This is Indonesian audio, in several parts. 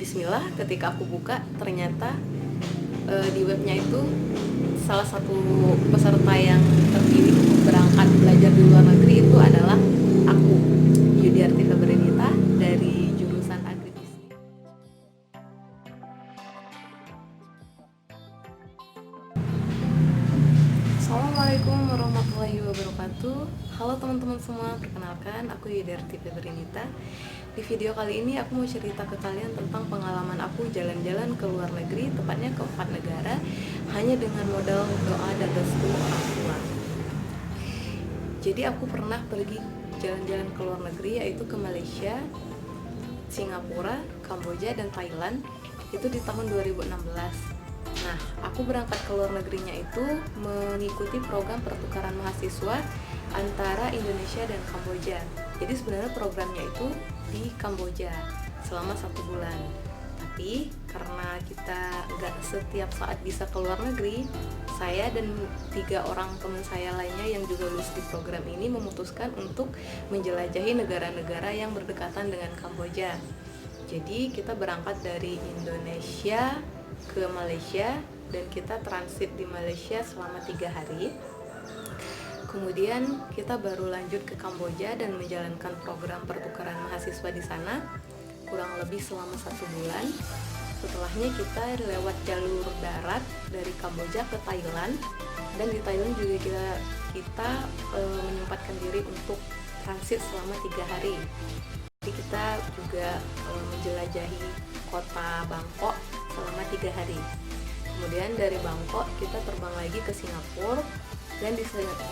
Bismillah, ketika aku buka ternyata di webnya itu salah satu peserta yang terpilih untuk berangkat belajar di luar negeri itu adalah aku, Yudiarti Febrenita dari jurusan Agribisnis. Assalamualaikum warahmatullahi wabarakatuh. Halo teman-teman semua, perkenalkan aku Yudiarti Febrenita. Di video kali ini aku mau cerita ke kalian tentang pengalaman aku jalan-jalan ke luar negeri, tepatnya ke 4 negara, hanya dengan modal doa dan restu orang tua. Jadi aku pernah pergi jalan-jalan ke luar negeri, yaitu ke Malaysia, Singapura, Kamboja, dan Thailand. Itu di tahun 2016. Nah, aku berangkat ke luar negerinya itu mengikuti program pertukaran mahasiswa antara Indonesia dan Kamboja. Jadi sebenarnya programnya itu di Kamboja selama 1 bulan. Tapi karena kita nggak setiap saat bisa ke luar negeri, saya dan 3 orang teman saya lainnya yang juga lulus di program ini memutuskan untuk menjelajahi negara-negara yang berdekatan dengan Kamboja. Jadi kita berangkat dari Indonesia ke Malaysia dan kita transit di Malaysia selama 3 hari. Kemudian kita baru lanjut ke Kamboja dan menjalankan program pertukaran mahasiswa di sana kurang lebih selama 1 bulan. Setelahnya kita lewat jalur darat dari Kamboja ke Thailand, dan di Thailand juga kita menyempatkan diri untuk transit selama 3 hari. Jadi kita juga menjelajahi kota Bangkok selama 3 hari. Kemudian dari Bangkok kita terbang lagi ke Singapura, dan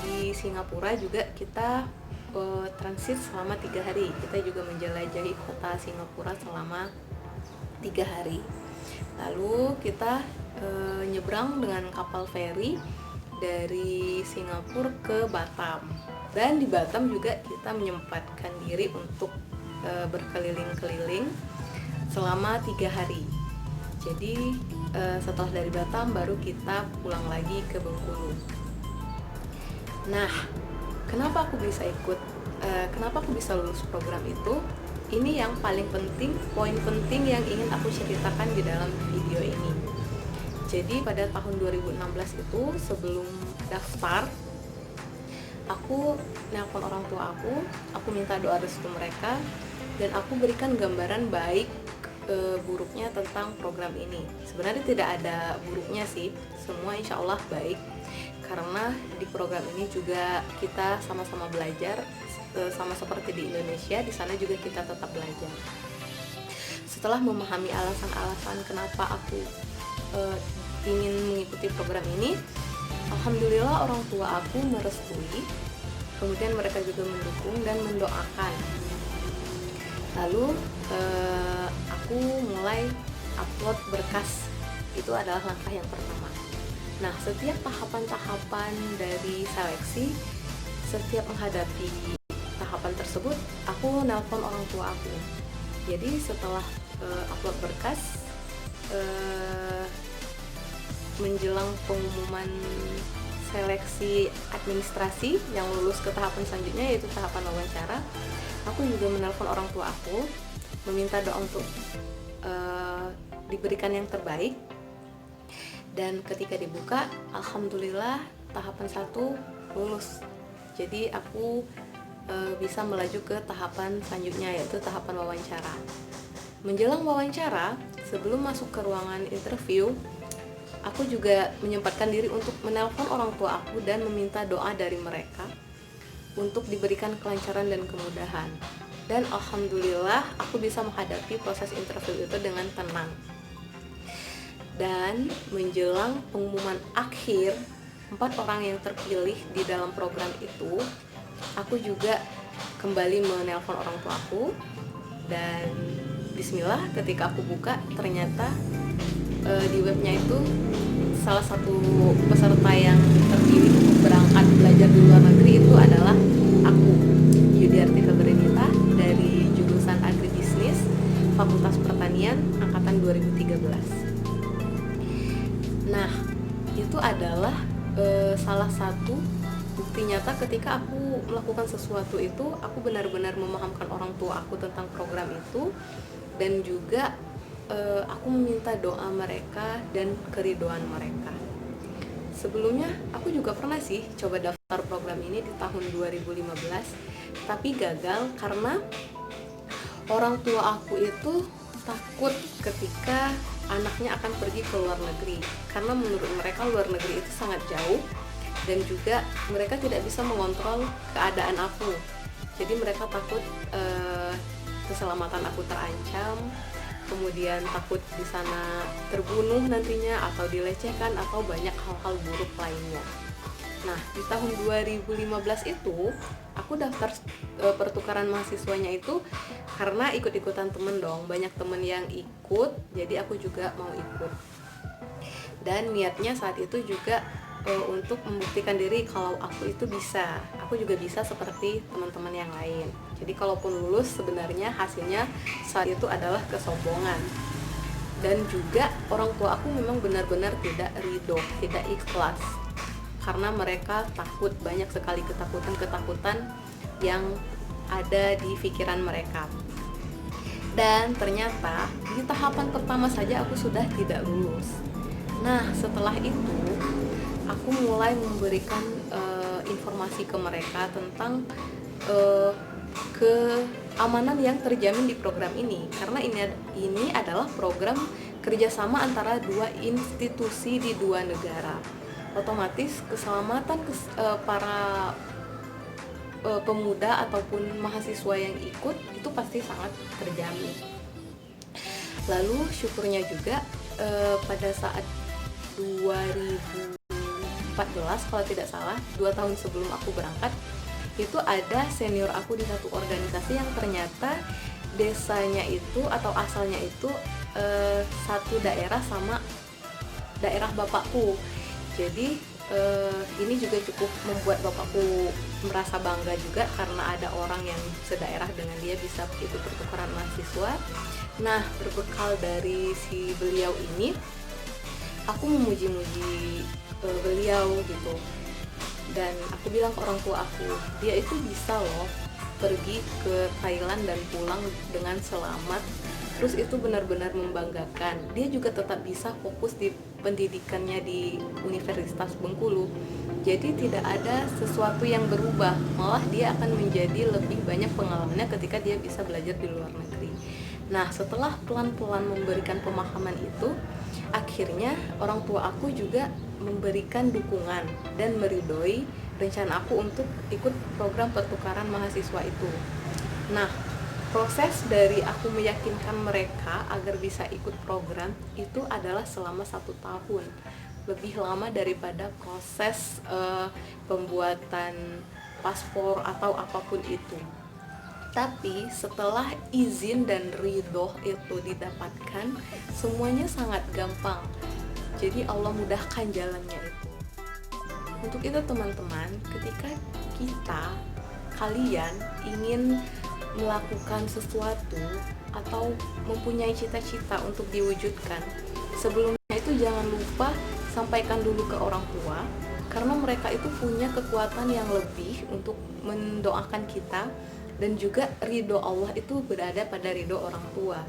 di Singapura juga kita transit selama 3 hari. Kita juga menjelajahi kota Singapura selama 3 hari. Lalu kita nyebrang dengan kapal feri dari Singapura ke Batam. Dan di Batam juga kita menyempatkan diri untuk berkeliling-keliling selama 3 hari. Jadi setelah dari Batam baru kita pulang lagi ke Bengkulu. Nah, kenapa aku bisa lulus program itu? Ini yang paling penting, poin penting yang ingin aku ceritakan di dalam video ini. Jadi pada tahun 2016 itu, sebelum daftar, aku nelpon orang tua aku minta doa restu mereka, dan aku berikan gambaran baik buruknya tentang program ini. Sebenarnya tidak ada buruknya sih, semua insya Allah baik, karena di program ini juga kita sama-sama belajar, sama seperti di Indonesia. Di sana juga kita tetap belajar. Setelah memahami alasan-alasan kenapa aku ingin mengikuti program ini, alhamdulillah orang tua aku merestui, kemudian mereka juga mendukung dan mendoakan. Lalu aku mulai upload berkas. Itu adalah langkah yang pertama. Nah, setiap tahapan-tahapan dari seleksi, setiap menghadapi tahapan tersebut, aku nelpon orang tua aku. Jadi setelah upload berkas, menjelang pengumuman seleksi administrasi yang lulus ke tahapan selanjutnya, yaitu tahapan wawancara, aku juga menelpon orang tua aku, meminta doa untuk diberikan yang terbaik. Dan ketika dibuka, alhamdulillah tahapan 1 lulus. Jadi aku bisa melaju ke tahapan selanjutnya, yaitu tahapan wawancara. Menjelang wawancara, sebelum masuk ke ruangan interview, aku juga menyempatkan diri untuk menelpon orang tua aku dan meminta doa dari mereka untuk diberikan kelancaran dan kemudahan. Dan alhamdulillah aku bisa menghadapi proses interview itu dengan tenang. Dan menjelang pengumuman akhir, 4 orang yang terpilih di dalam program itu, aku juga kembali menelpon orang tua aku, dan bismillah, ketika aku buka ternyata di webnya itu salah satu peserta yang terpilih untuk berangkat belajar di luar negeri itu adalah aku, Yudiarti Febrenita dari jurusan Agribisnis, Fakultas Pertanian, angkatan 2013. Nah, itu adalah salah satu bukti nyata ketika aku melakukan sesuatu itu, aku benar-benar memahamkan orang tua aku tentang program itu, dan juga aku meminta doa mereka dan keriduan mereka. Sebelumnya aku juga pernah sih coba daftar program ini di tahun 2015, tapi gagal karena orang tua aku itu takut ketika anaknya akan pergi ke luar negeri, karena menurut mereka luar negeri itu sangat jauh dan juga mereka tidak bisa mengontrol keadaan aku. Jadi mereka takut keselamatan aku terancam, kemudian takut di sana terbunuh nantinya atau dilecehkan atau banyak hal-hal buruk lainnya. Nah, di tahun 2015 itu aku daftar pertukaran mahasiswanya itu karena ikut-ikutan temen dong, banyak temen yang ikut, jadi aku juga mau ikut. Dan niatnya saat itu juga untuk membuktikan diri kalau aku itu bisa, aku juga bisa seperti teman-teman yang lain. Jadi kalaupun lulus sebenarnya hasilnya saat itu adalah kesombongan. Dan juga orang tua aku memang benar-benar tidak ridho, tidak ikhlas, karena mereka takut, banyak sekali ketakutan-ketakutan yang ada di pikiran mereka. Dan ternyata di tahapan pertama saja aku sudah tidak lulus. Nah, setelah itu aku mulai memberikan informasi ke mereka tentang keamanan yang terjamin di program ini, karena ini adalah program kerjasama antara dua institusi di dua negara. Otomatis keselamatan para pemuda ataupun mahasiswa yang ikut itu pasti sangat terjamin. Lalu syukurnya juga pada saat 2014 kalau tidak salah, 2 tahun sebelum aku berangkat, itu ada senior aku di satu organisasi yang ternyata desanya itu atau asalnya itu satu daerah sama daerah bapakku. Jadi ini juga cukup membuat bapakku merasa bangga juga karena ada orang yang sedaerah dengan dia bisa ikut pertukaran mahasiswa. Nah, berbekal dari si beliau ini, aku memuji-muji beliau gitu, dan aku bilang ke orang tua aku, dia itu bisa loh pergi ke Thailand dan pulang dengan selamat. Terus itu benar-benar membanggakan. Dia juga tetap bisa fokus di pendidikannya di Universitas Bengkulu. Jadi tidak ada sesuatu yang berubah, malah dia akan menjadi lebih banyak pengalamannya ketika dia bisa belajar di luar negeri. Nah, setelah pelan-pelan memberikan pemahaman itu, akhirnya orang tua aku juga memberikan dukungan dan meridhoi rencana aku untuk ikut program pertukaran mahasiswa itu. Nah, proses dari aku meyakinkan mereka agar bisa ikut program itu adalah selama 1 tahun, lebih lama daripada proses pembuatan paspor atau apapun itu. Tapi setelah izin dan ridho itu didapatkan, semuanya sangat gampang. Jadi Allah mudahkan jalannya itu. Untuk itu teman-teman, ketika kalian ingin melakukan sesuatu atau mempunyai cita-cita untuk diwujudkan, sebelumnya itu jangan lupa sampaikan dulu ke orang tua, karena mereka itu punya kekuatan yang lebih untuk mendoakan kita, dan juga ridho Allah itu berada pada ridho orang tua.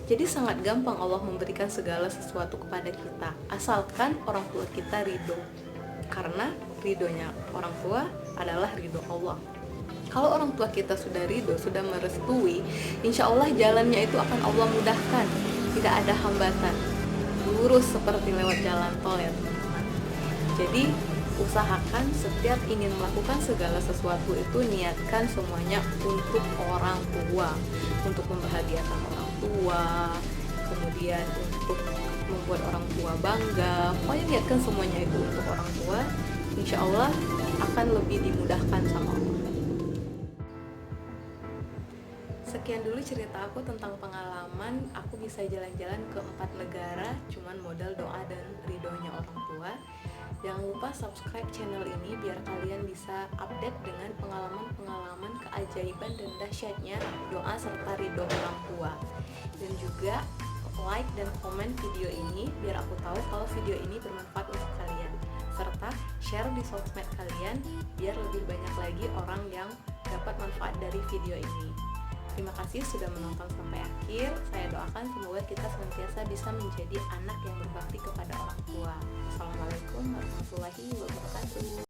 Jadi sangat gampang Allah memberikan segala sesuatu kepada kita, asalkan orang tua kita ridho, karena ridhonya orang tua adalah ridho Allah. Kalau orang tua kita sudah ridho, sudah merestui, insya Allah jalannya itu akan Allah mudahkan, tidak ada hambatan, lurus seperti lewat jalan tol ya teman-teman. Jadi usahakan setiap ingin melakukan segala sesuatu itu niatkan semuanya untuk orang tua, untuk membahagiakan orang tua, kemudian untuk membuat orang tua bangga. Pokoknya niatkan semuanya itu untuk orang tua, insya Allah akan lebih dimudahkan sama Allah. Sekian dulu cerita aku tentang pengalaman aku bisa jalan-jalan ke 4 negara cuman modal doa dan ridhonya orang tua. Jangan lupa subscribe channel ini biar kalian bisa update dengan pengalaman-pengalaman keajaiban dan dahsyatnya doa serta ridho orang tua. Dan juga like dan komen video ini biar aku tahu kalau video ini bermanfaat untuk kalian. Serta share di sosmed kalian biar lebih banyak lagi orang yang dapat manfaat dari video ini. Terima kasih sudah menonton sampai akhir. Saya doakan semoga kita senantiasa bisa menjadi anak yang berbakti kepada orang tua. Assalamualaikum warahmatullahi wabarakatuh.